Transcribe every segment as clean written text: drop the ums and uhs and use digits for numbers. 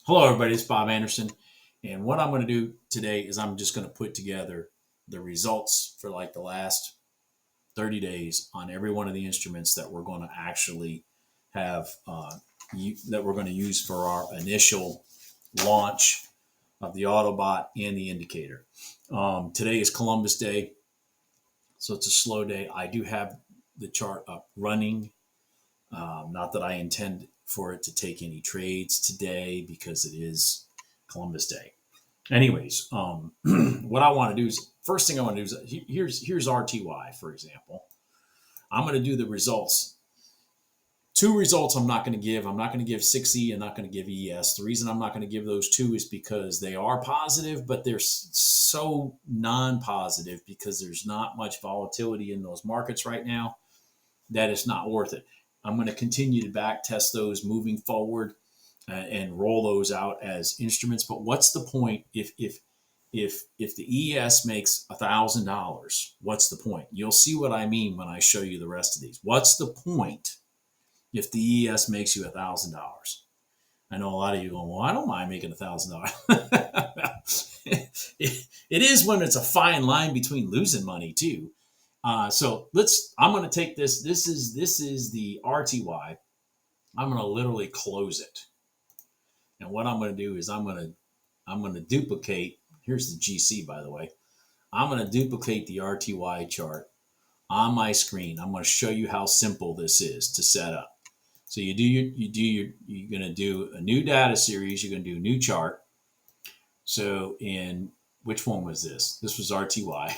Hello, everybody. It's Bob Anderson. And what I'm going to do today is I'm just going to put together the results for like the last 30 days on every one of the instruments that we're going to actually have, that we're going to use for our initial launch of the Autobot and the indicator. Today is Columbus Day, so it's a slow day. I do have the chart up running. Not that I intend for it to take any trades today because it is Columbus Day. Anyways, what I want to do is first thing I want to do is here's RTY, for example. I'm going to do the results. Two results I'm not going to give. I'm not going to give 6E. I'm not going to give ES. The reason I'm not going to give those two is because they are positive, but they're so non-positive because there's not much volatility in those markets right now that it's not worth it. I'm going to continue to back test those moving forward and roll those out as instruments. But what's the point if the ES makes $1,000? What's the point? You'll see what I mean when I show you the rest of these. What's the point if the ES makes you $1,000? I know a lot of you going, well, I don't mind making $1,000. It is when it's a fine line between losing money too. So I'm going to take this. This is the RTY. I'm going to literally close it. And what I'm going to do is I'm going to duplicate. Here's the GC, by the way. I'm going to duplicate the RTY chart on my screen. I'm going to show you how simple this is to set up. So you're going to do a new data series. You're going to do a new chart. So which one was this? This was RTY.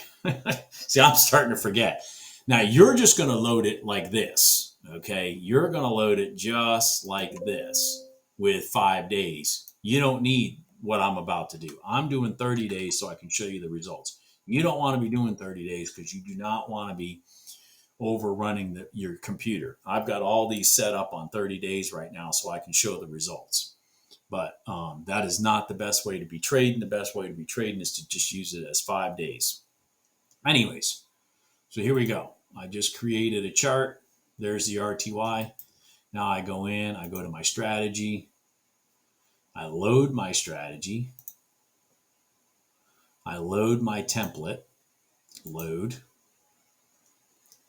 See, I'm starting to forget. Now you're just going to load it like this. Okay. You're going to load it just like this with 5 days. You don't need what I'm about to do. I'm doing 30 days so I can show you the results. You don't want to be doing 30 days because you do not want to be overrunning your computer. I've got all these set up on 30 days right now so I can show the results. But that is not the best way to be trading. The best way to be trading is to just use it as 5 days. Anyways, so here we go. I just created a chart. There's the RTY. Now I go in, I go to my strategy. I load my strategy. I load my template. Load.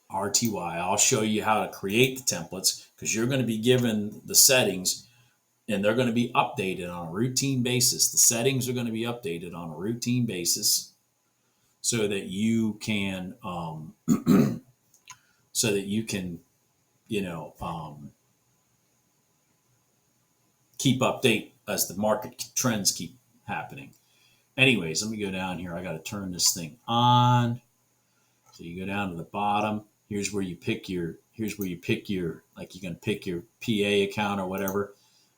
RTY. I'll show you how to create the templates because you're going to be given the settings and they're going to be updated on a routine basis. The settings are going to be updated on a routine basis so that you can, keep update as the market trends keep happening. Anyways, let me go down here. I got to turn this thing on. So you go down to the bottom. Here's where you pick your, like you can pick your PA account or whatever.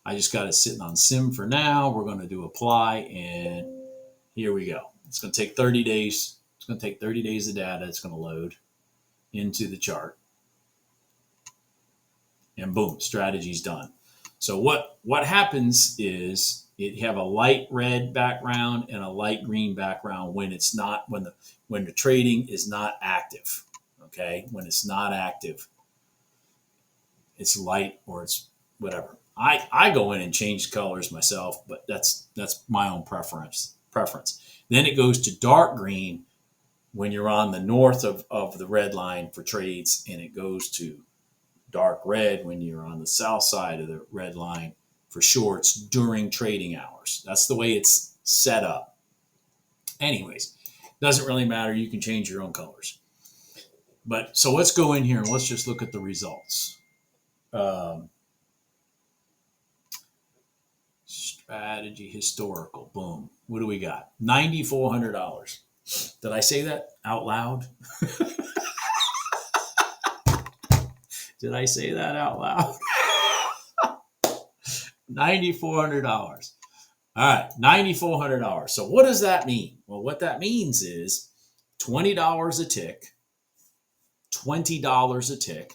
I just got it sitting on sim for now. We're going to do apply and here we go. It's going to take 30 days. It's going to take 30 days of data. It's going to load into the chart and boom, strategy's done. So what happens is it have a light red background and a light green background when the trading is not active. Okay, when it's not active, it's light or it's whatever. I go in and change colors myself, but that's my own preference. Then it goes to dark green when you're on the north of the red line for trades, and it goes to dark red when you're on the south side of the red line for shorts during trading hours. That's the way it's set up. Anyways, doesn't really matter. You can change your own colors. But so let's go in here and let's just look at the results. Strategy historical. Boom. What do we got? $9,400. Did I say that out loud? Did I say that out loud? $9,400. All right, $9,400. So what does that mean? Well, what that means is $20 a tick, $20 a tick.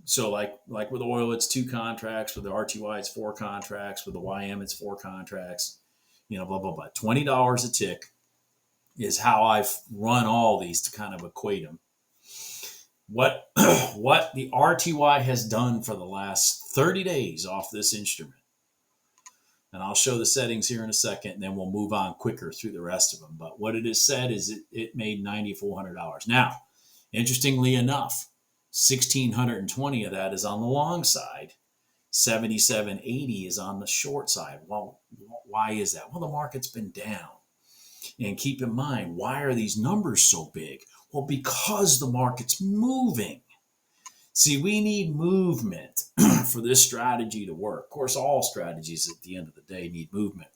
So like with oil, it's 2 contracts. With the RTY, it's 4 contracts. With the YM, it's 4 contracts. Blah, blah, blah. $20 a tick is how I've run all these to kind of equate them. What the RTY has done for the last 30 days off this instrument. And I'll show the settings here in a second, and then we'll move on quicker through the rest of them. But what it has said is it made $9,400. Now, interestingly enough, 1,620 of that is on the long side. 77.80 is on the short side. Well, why is that? Well, the market's been down. And keep in mind, why are these numbers so big? Well, because the market's moving. See, we need movement for this strategy to work. Of course, all strategies at the end of the day need movement,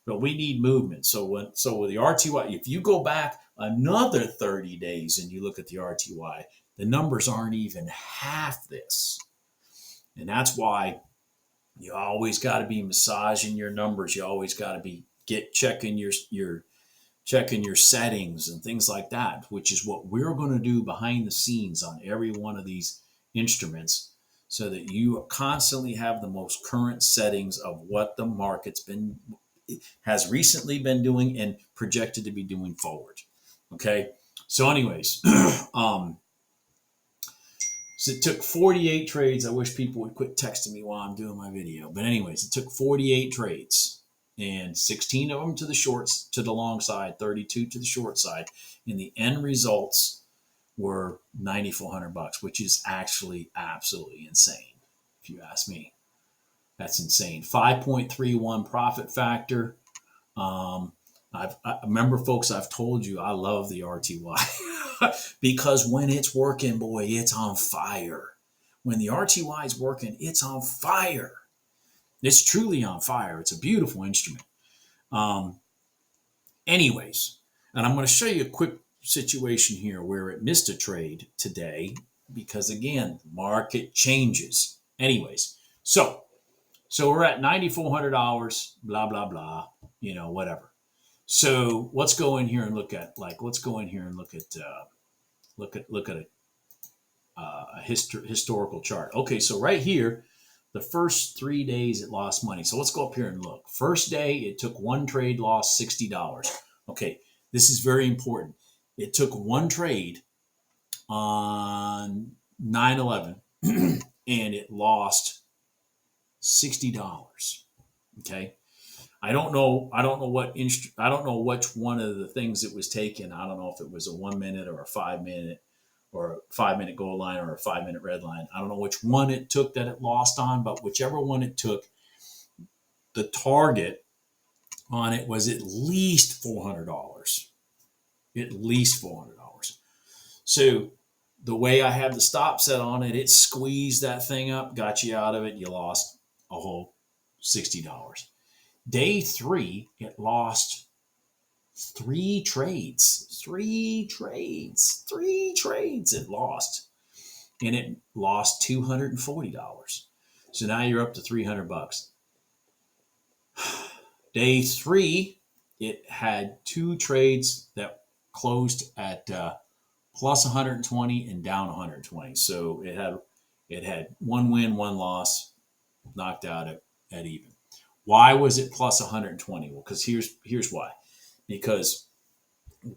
but we need movement. So with the RTY, if you go back another 30 days and you look at the RTY, the numbers aren't even half this. And that's why you always got to be massaging your numbers. You always got to be checking your settings and things like that, which is what we're going to do behind the scenes on every one of these instruments, so that you constantly have the most current settings of what the market's has recently been doing and projected to be doing forward. Okay. So anyways, so it took 48 trades. I wish people would quit texting me while I'm doing my video. But anyways, it took 48 trades and 16 of them to the long side, 32 to the short side. And the end results were $9,400, which is actually absolutely insane, if you ask me. That's insane. 5.31 profit factor. Remember, folks, I've told you I love the RTY because when it's working, boy, it's on fire. When the RTY is working, it's on fire. It's truly on fire. It's a beautiful instrument. Anyways, and I'm going to show you a quick situation here where it missed a trade today because, again, market changes. Anyways, so we're at $9,400, blah, blah, blah, whatever. So let's go in here and look at a historical chart. Okay, so right here, the first 3 days it lost money. So let's go up here and look. First day, it took one trade, lost $60. Okay, this is very important. It took one trade on 9/11 and it lost $60. Okay. I don't know which one of the things it was taken. I don't know if it was a 1 minute or a 5 minute or a 5 minute goal line or a 5 minute red line. I don't know which one it took that it lost on, but whichever one it took, the target on it was at least $400. At least $400. So the way I have the stop set on it, it squeezed that thing up, got you out of it. You lost a whole $60. Day 3, it lost 3 trades. 3 trades it lost. And it lost $240. So now you're up to $300. Day 3, it had 2 trades that closed at plus 120 and down 120. So it had 1 win, 1 loss, knocked out at even. Why was it plus 120? Well, because here's why. Because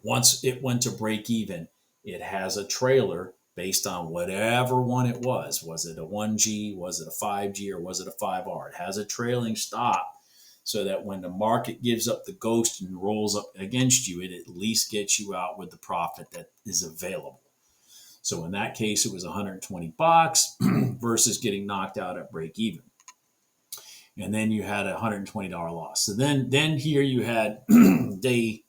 once it went to break even, it has a trailer based on whatever one it was. Was it a 1G? Was it a 5G? Or was it a 5R? It has a trailing stop so that when the market gives up the ghost and rolls up against you, it at least gets you out with the profit that is available. So in that case, it was $120 versus getting knocked out at break even. And then you had a $120 loss. So then here you had day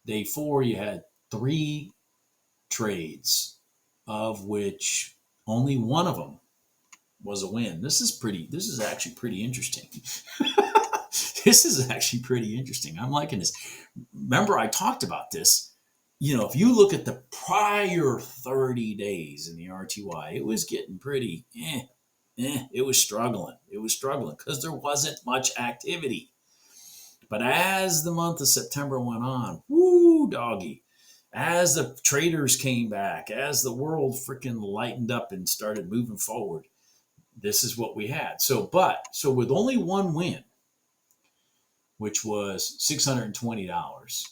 4, you had 3 trades, of which only one of them was a win. This is actually pretty interesting. This is actually pretty interesting. I'm liking this. Remember, I talked about this. If you look at the prior 30 days in the RTY, it was getting pretty it was struggling. It was struggling because there wasn't much activity. But as the month of September went on, woo, doggy, as the traders came back, as the world freaking lightened up and started moving forward, this is what we had. So with only one win, which was $620,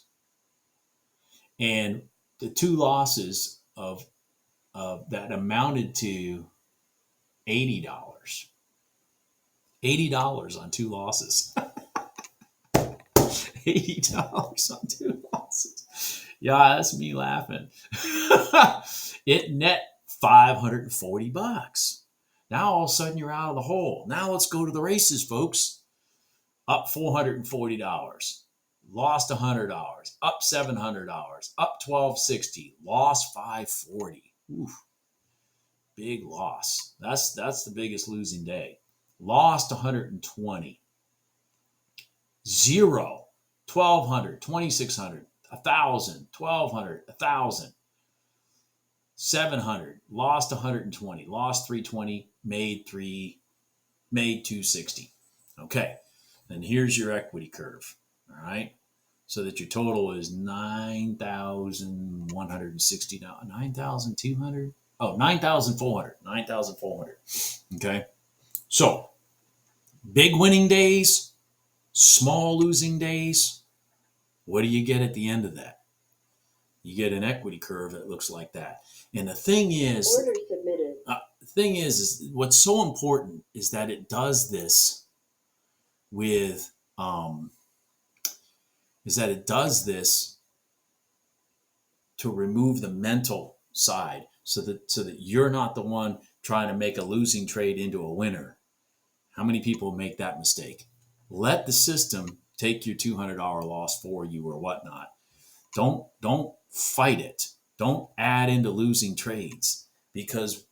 and the 2 losses of that amounted to $80. $80 on 2 losses. $80 on 2 losses. Yeah, that's me laughing. It net $540. Now all of a sudden you're out of the hole. Now let's go to the races, folks. Up $440. Lost $100. Up $700. Up $1,260. Lost $540. Oof, big loss. That's the biggest losing day. Lost 120. Zero. 1,200. 2,600. 1,000. 1,200. 1,000. 700. Lost 120. Lost 320. Made 260. Okay. Then here's your equity curve. All right. So that your total is 9,160. 9,200. Oh, 9,400. 9,400. Okay. So big winning days, small losing days. What do you get at the end of that? You get an equity curve that looks like that. And the thing is, order submitted. The thing is what's so important is that it does this with, to remove the mental side, so that you're not the one trying to make a losing trade into a winner. How many people make that mistake? Let the system take your $200 loss for you or whatnot. Don't fight it. Don't add into losing trades, because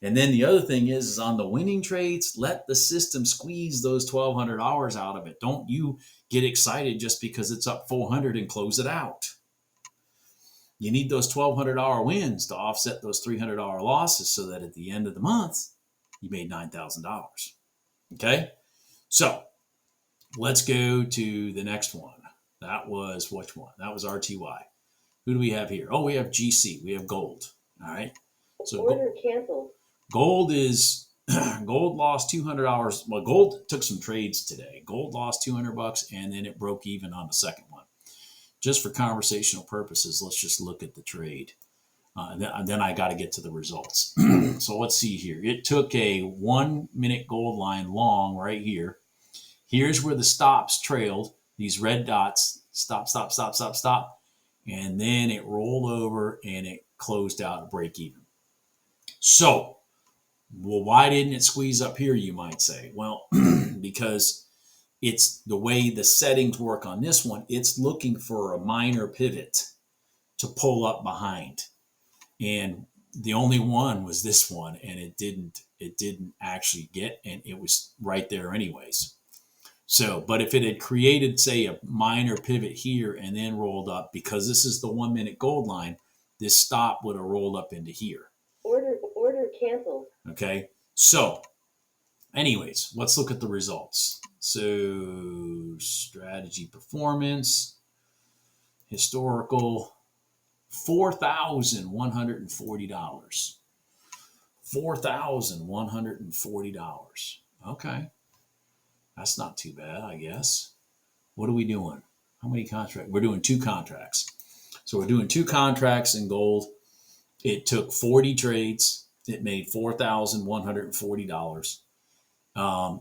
and then the other thing is on the winning trades, let the system squeeze those $1,200 out of it. Don't you get excited just because it's up 400 and close it out. You need those $1,200 wins to offset those $300 losses, so that at the end of the month, you made $9,000. Okay? So let's go to the next one. That was which one? That was RTY. Who do we have here? Oh, we have GC. We have gold. All right. So order canceled. Gold lost $200. Well, gold took some trades today. Gold lost $200, and then it broke even on the second one. Just for conversational purposes, let's just look at the trade. And then I got to get to the results. So let's see here. It took a 1 minute gold line long right here. Here's where the stops trailed, these red dots. Stop, stop, stop, stop, stop. And then it rolled over and it closed out at break even. So, well, why didn't it squeeze up here, you might say? Well, because it's the way the settings work on this one. It's looking for a minor pivot to pull up behind. And the only one was this one, and it didn't actually get, and it was right there anyways. So, but if it had created, say, a minor pivot here and then rolled up, because this is the 1 minute gold line, this stop would have rolled up into here. Order canceled. Okay. So, anyways, let's look at the results. So, strategy performance, historical, $4,140. $4,140. Okay. That's not too bad, I guess. What are we doing? How many contracts? We're doing 2 contracts. So we're doing 2 contracts in gold. It took 40 trades. It made $4,140.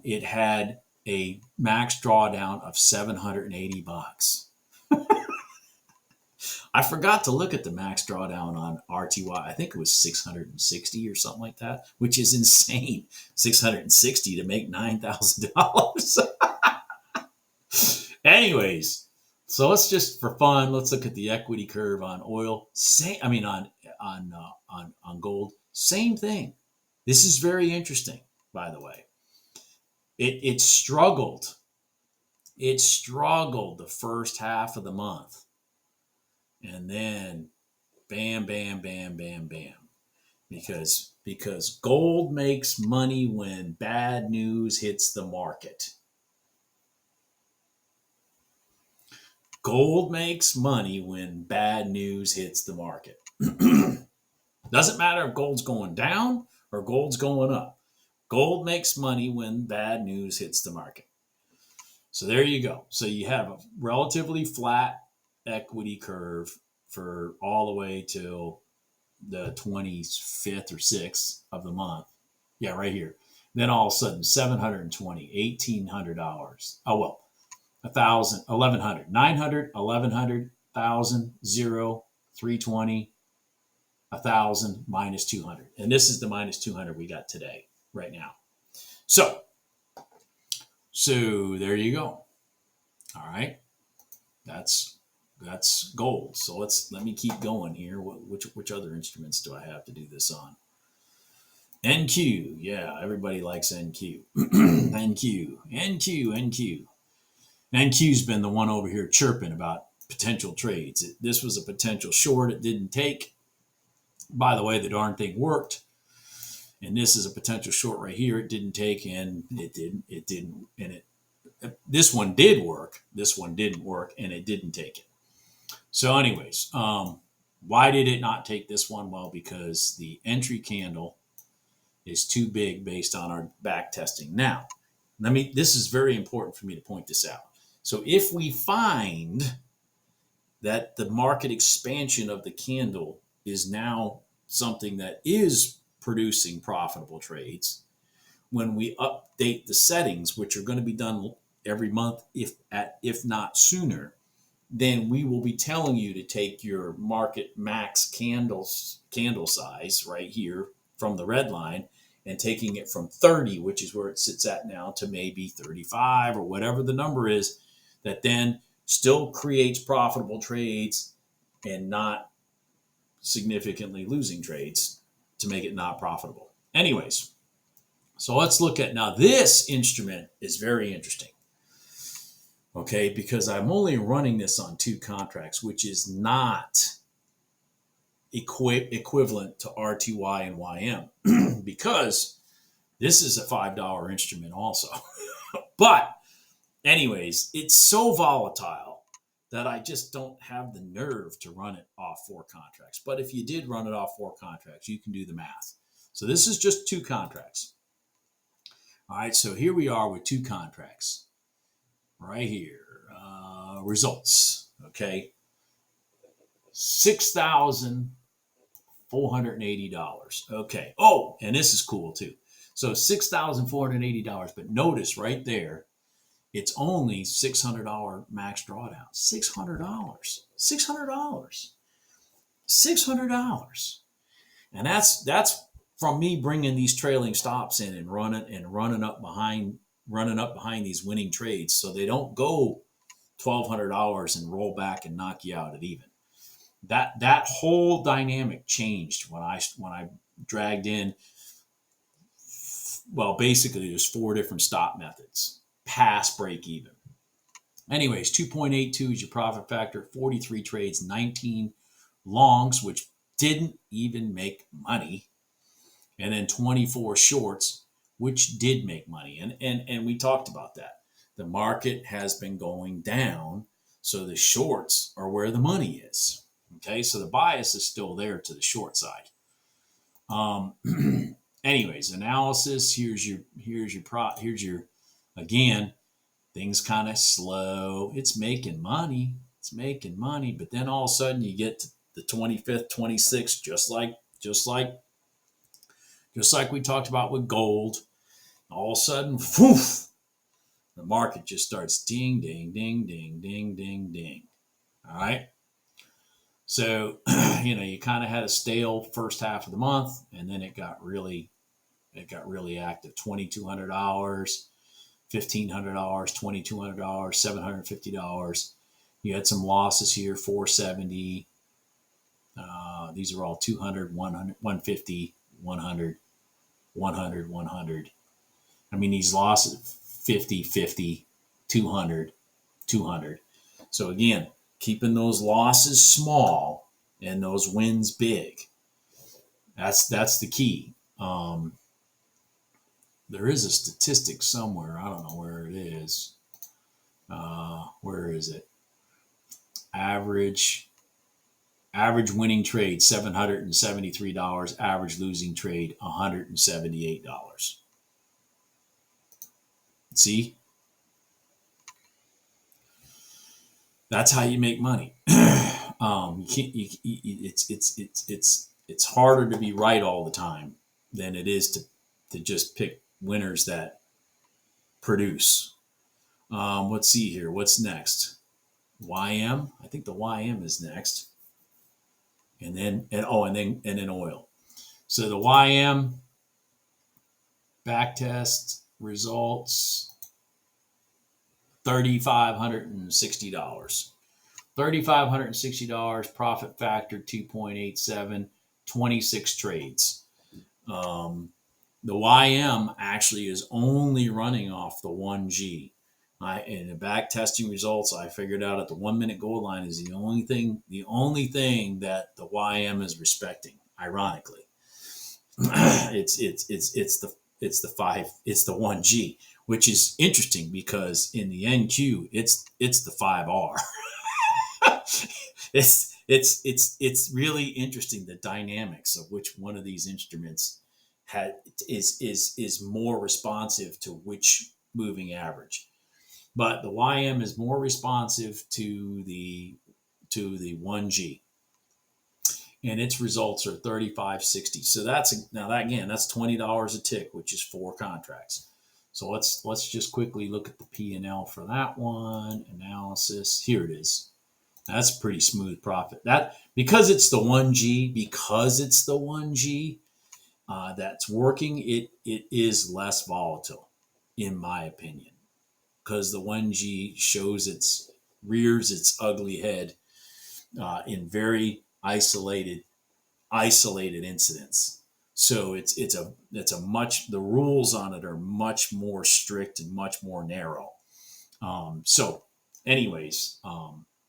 It had a max drawdown of $780. I forgot to look at the max drawdown on RTY. I think it was 660 or something like that, which is insane. 660 to make $9,000. Anyways, so let's just, for fun, let's look at the equity curve on oil. On gold. Same thing. This is very interesting, by the way. It struggled. It struggled the first half of the month. And then bam, bam, bam, bam, bam. Because gold makes money when bad news hits the market. Gold makes money when bad news hits the market. Doesn't matter if gold's going down or gold's going up. Gold makes money when bad news hits the market. So there you go. So you have a relatively flat equity curve for all the way till the 25th or 6th of the month. Yeah, right here. Then all of a sudden, 720, $1,800. Oh, well, 1,000, 1,100, 900, 1,100, 1,000, 0, 320, 1,000, minus 200. And this is the minus 200 we got today, right now. So there you go. All right. That's gold. So let me keep going here. Which other instruments do I have to do this on? NQ. Yeah, everybody likes NQ. NQ. NQ's been the one over here chirping about potential trades. This was a potential short. It didn't take. By the way, the darn thing worked. And this is a potential short right here. It didn't take, and it didn't, and this one did work. This one didn't work, and it didn't take it. So anyways, why did it not take this one? Well, because the entry candle is too big based on our back testing. Now, this is very important for me to point this out. So if we find that the market expansion of the candle is now something that is producing profitable trades, when we update the settings, which are going to be done every month, if not sooner, then we will be telling you to take your market max candle size right here from the red line and taking it from 30, which is where it sits at now, to maybe 35 or whatever the number is, that then still creates profitable trades and not significantly losing trades to make it not profitable. Anyways, so let's look at now. This instrument is very interesting. Okay, because I'm only running this on 2 contracts, which is not equivalent to RTY and YM because this is a $5 instrument also. But anyways, it's so volatile that I just don't have the nerve to run it off 4 contracts. But if you did run it off 4 contracts, you can do the math. So this is just 2 contracts. All right, so here we are with 2 contracts right here. Results, okay. $6,480. Okay. Oh, and this is cool too. So $6,480, but notice right there, it's only $600 max drawdown. $600. And that's from me bringing these trailing stops in and running up behind these winning trades, so they don't go $1,200 and roll back and knock you out at even. That whole dynamic changed when I dragged in. Well, basically, there's 4 different stop methods past break even. Anyways, 2.82 is your profit factor. 43 trades, 19 longs, which didn't even make money, and then 24 shorts, which did make money. And we talked about that. The market has been going down, so the shorts are where the money is. Okay, so the bias is still there to the short side. Anyways, analysis. Here's your again, things kind of slow. It's making money, but then all of a sudden you get to the 25th, 26th, just like we talked about with gold. All of a sudden, poof, the market just starts ding, ding, ding, ding, ding, ding, ding. All right. So, you kind of had a stale first half of the month, and then it got really active. $2,200, $1,500, $2,200, $750. You had some losses here, $470. These are all 200, 100, 150, 100, 100, 100. I mean, these losses, 50, 50, 200, 200. So again, keeping those losses small and those wins big. That's the key. There is a statistic somewhere. I don't know where it is. Where is it? Average winning trade, $773. Average losing trade, $178. See? That's how you make money. You can't. It's harder to be right all the time than it is to just pick winners that produce. Let's see here. What's next? YM. I think the YM is next, and then oil. So the YM back test results $3,560. $3,560 profit factor 2.87, 26 trades. The YM actually is only running off the 1G. In the back testing results, I figured out at the 1 minute gold line is the only thing that the YM is respecting. Ironically, it's the 1G, which is interesting because in the NQ it's the 5R. It's really interesting the dynamics of which one of these instruments is more responsive to which moving average. But the YM is more responsive to the 1G, and its results are 35.60. So that's $20 a tick, which is 4 contracts. So let's just quickly look at the P&L for that one. Analysis. Here it is. That's pretty smooth profit. That because it's the 1G, that's working. It is less volatile, in my opinion, because the 1G rears its ugly head in very isolated incidents. So the rules on it are much more strict and much more narrow. So, anyways,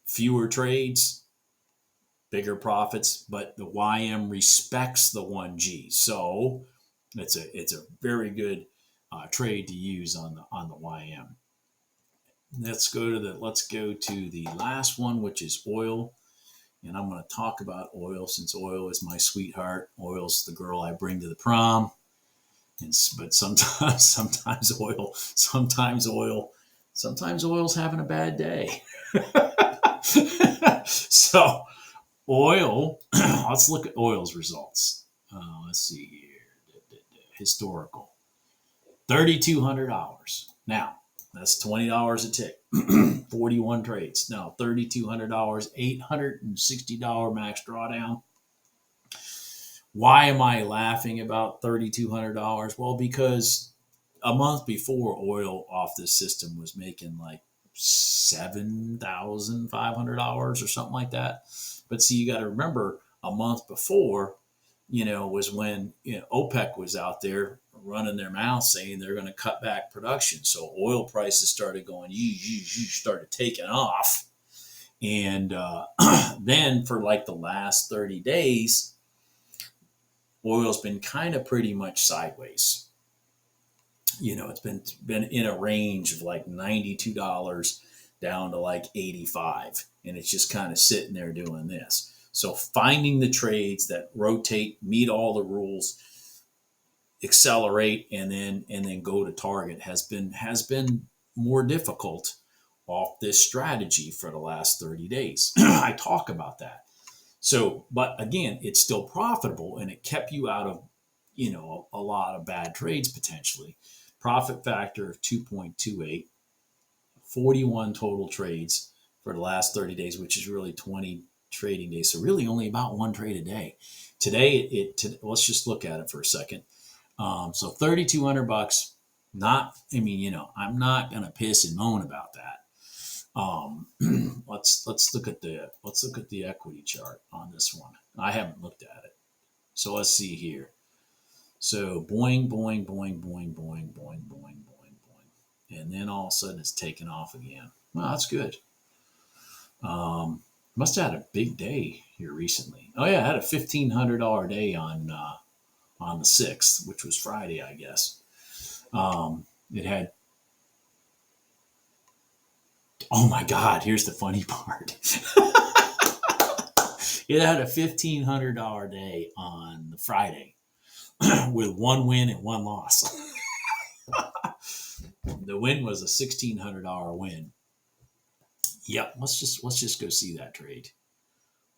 fewer trades, bigger profits, but the YM respects the 1G. So it's a very good trade to use on the YM. Let's go to the last one, which is oil. And I'm going to talk about oil since oil is my sweetheart. Oil's the girl I bring to the prom. But sometimes oil's having a bad day. So oil, let's look at oil's results. Let's see here. Historical. $3,200. Now, that's $20 a tick. 41 trades. Now, $3,200, $860 max drawdown. Why am I laughing about $3,200? Well, because a month before, oil off this system was making like $7,500 or something like that. But see, you got to remember, a month before, was when OPEC was out there running their mouth saying they're going to cut back production. So oil prices started going, started taking off. And then for like the last 30 days, oil's been kind of pretty much sideways. It's been in a range of like $92 down to like 85, and it's just kind of sitting there doing this. So finding the trades that rotate, meet all the rules, accelerate, and then go to target has been more difficult off this strategy for the last 30 days. I talk about that. So, but again, it's still profitable, and it kept you out of a lot of bad trades potentially. Profit factor of 2.28, 41 total trades for the last 30 days, which is really 20 trading days. So really only about one trade a day. Today, let's just look at it for a second. So $3,200. I'm not gonna piss and moan about that. Let's look at the equity chart on this one. I haven't looked at it, so let's see here. So boing, boing, boing, boing, boing, boing, boing, boing, boing, and then all of a sudden it's taken off again. Well, that's good. Must have had a big day here recently. Oh yeah, I had a $1,500 day on the 6th, which was Friday, I guess. It had. Oh my God! Here's the funny part. It had a $1,500 day on the Friday with one win and one loss. The win was a $1,600 win. Yep. Let's just go see that trade.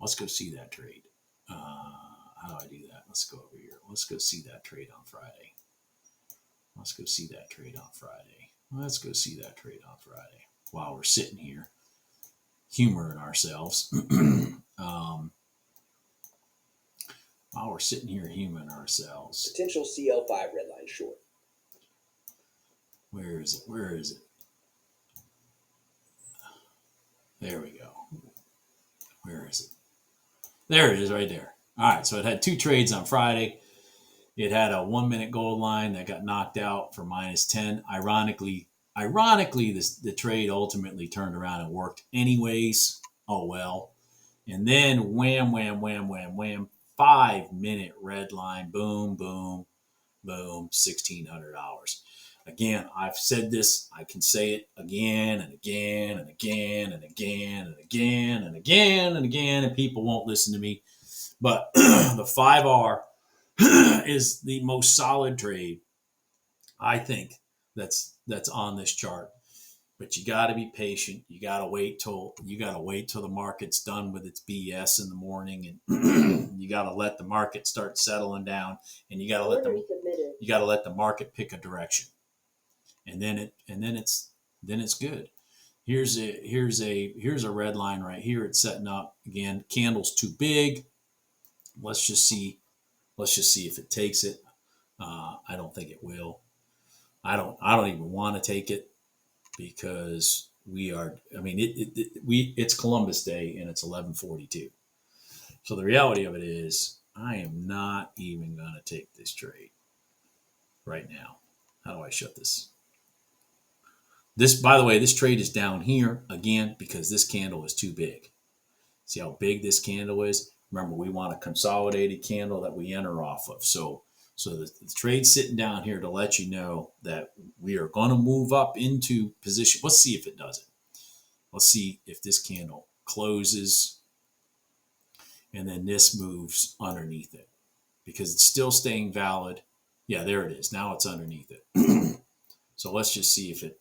Let's go see that trade. How do I do that? Let's go over here. Let's go see that trade on Friday. Let's go see that trade on Friday. Let's go see that trade on Friday while we're sitting here humoring ourselves. While we're sitting here humoring ourselves. Potential CL5 red line short. Where is it? Where is it? There we go. Where is it? There it is right there. All right, so it had two trades on Friday. It had a 1 minute gold line that got knocked out for -10. Ironically, the trade ultimately turned around and worked anyways. Oh well. And then wham, wham, wham, wham, wham. 5 minute red line. Boom, boom, boom. $1,600. Again, I've said this. I can say it again and again and again and again and again and again and again, and people won't listen to me. But the 5R is the most solid trade, I think, that's on this chart. But you got to be patient. You got to wait till the market's done with its BS in the morning, and you got to let the market start settling down, and you got to let the market pick a direction, and then it's good. Here's a red line right here. It's setting up again. Candle's too big. Let's just see if it takes it. I don't think it will. I don't even want to take it because we are. I mean, it's Columbus Day and it's 11:42. So the reality of it is, I am not even gonna take this trade right now. How do I shut this? This, by the way, this trade is down here again because this candle is too big. See how big this candle is? Remember, we want a consolidated candle that we enter off of. So the trade's sitting down here to let you know that we are going to move up into position. Let's see if it does it. Let's see if this candle closes and then this moves underneath it because it's still staying valid. Yeah, there it is. Now it's underneath it. So let's just see if it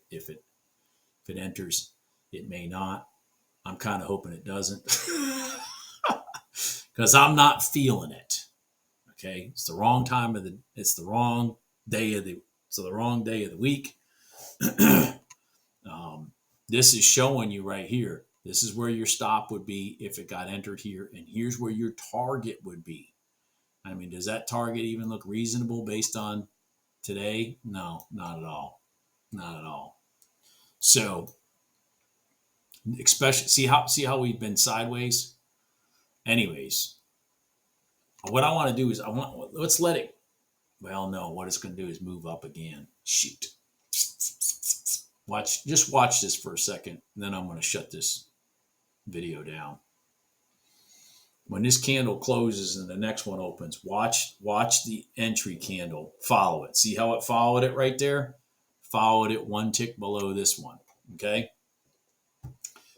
enters. It may not. I'm kind of hoping it doesn't because I'm not feeling it. Okay, it's the wrong day of the week. This is showing you right here. This is where your stop would be if it got entered here, and here's where your target would be. I mean, does that target even look reasonable based on today? No, not at all. Not at all. So, especially see how we've been sideways. Anyways, what I want to do is let's let it. Well, no, what it's going to do is move up again. Shoot. Just watch this for a second, and then I'm going to shut this video down. When this candle closes and the next one opens, watch the entry candle. Follow it. See how it followed it right there? Followed it one tick below this one. Okay?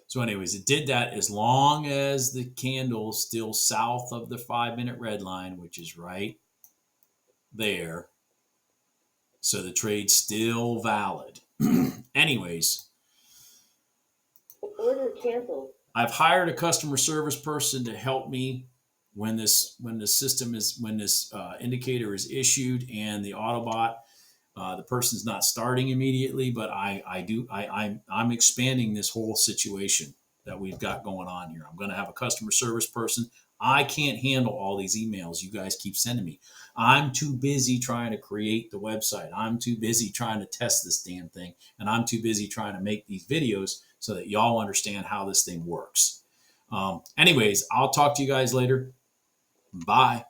So anyways, it did that as long as the candle's still south of the 5 minute red line, which is right there. So the trade's still valid. Anyways, order canceled. I've hired a customer service person to help me when this indicator is issued and the AutoBot. The person's not starting immediately, but I'm expanding this whole situation that we've got going on here. I'm going to have a customer service person. I can't handle all these emails you guys keep sending me. I'm too busy trying to create the website. I'm too busy trying to test this damn thing. And I'm too busy trying to make these videos so that y'all understand how this thing works. Anyways, I'll talk to you guys later. Bye.